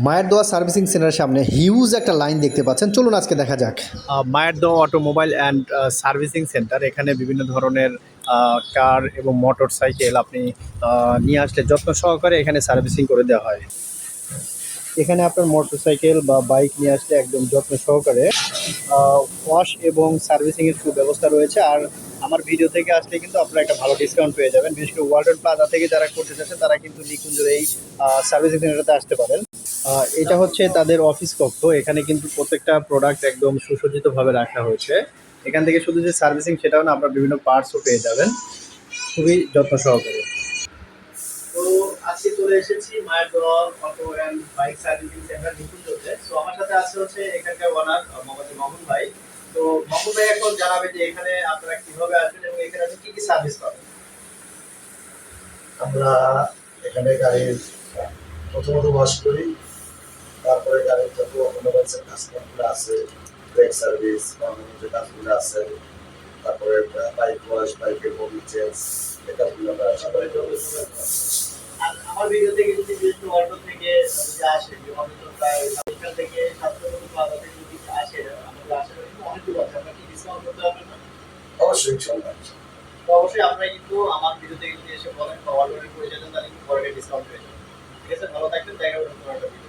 মায়ের দোয়া সার্ভিসিং সেন্টারের সামনে হিউজ একটা লাইন দেখতে পাচ্ছেন, চলুন আজকে দেখা যাক। মায়ের দোয়া অটোমোবাইল অ্যান্ড সার্ভিসিং সেন্টার, এখানে বিভিন্ন ধরনের কার এবং মোটর সাইকেল আপনি নিয়ে আসলে যত্ন সহকারে এখানে সার্ভিসিং করে দেওয়া হয়। এখানে আপনার মোটর সাইকেল বা বাইক নিয়ে আসলে একদম যত্ন সহকারে ওয়াশ এবং সার্ভিসিংয়ের সুব্যবস্থা রয়েছে। আর আমার ভিডিও থেকে আসলে কিন্তু আপনারা একটা ভালো ডিসকাউন্ট পেয়ে যাবেন। বিশেষ করে ওয়ালটন প্লাজা থেকে যারা করতে চাচ্ছেন তারা কিন্তু নিকুঞ্জের এই সার্ভিসিং সেন্টারটাতে আসতে পারেন। এটা হচ্ছে তাদের অফিস কক্ষ। এখানে কিন্তু প্রত্যেকটা প্রোডাক্ট একদম সুসজ্জিতভাবে রাখা হয়েছে। এখান থেকে শুধু যে সার্ভিসিং সেটাও না, আপনার বিভিন্ন পার্টসও পেয়ে যাবেন খুবই যত্ন সহকারে। তো আজকে চলে এসেছি মায়ের দোয়া auto and bike servicing center নিকুঞ্জতে। তো আমার সাথে আছে হচ্ছে এখানকার ওনার মোহাম্মদ মামুন ভাই। তো মামুন ভাই এখন জানাবে যে এখানে আপনারা কিভাবে আসবেন এবং এখানে আপনি কি কি সার্ভিস পাবেন। আমরা এখানে গাড়ির প্রথমত ওয়াশ করি, তারপরে গাড়ির যত অটোমোবাইলসের কাজগুলো আছে, ব্রেক সার্ভিস, অন্যান্য যে কাজগুলো আছে, তারপরে বাইক ওয়াশ, বাইকের বডি চেঞ্জ, এই কাজগুলো আমরা সবাই করি। আর আমার ভিডিও থেকে যদি বিশেষ করে অল্টো থেকে যদি আসে, যে অল্টো প্রায় এখান থেকে 700 প্লাজা থেকে যদি আসে, আমাদের আশেপাশে কিন্তু অনেক দূর আছে, আপনার কি ডিসকাউন্ট করতে পারবেন না? অবশ্যই ইনশাল্লাহ। তো অবশ্যই আপনারা কিন্তু আমার ভিডিও থেকে যদি এসে বলেন বা অলরেডি করে যেতেন, তাহলে কিন্তু পরে ডিসকাউন্ট পেয়ে যাবেন। ঠিক আছে, ভালো থাকবেন, দেখা হবে নতুন একটা ভিডিও।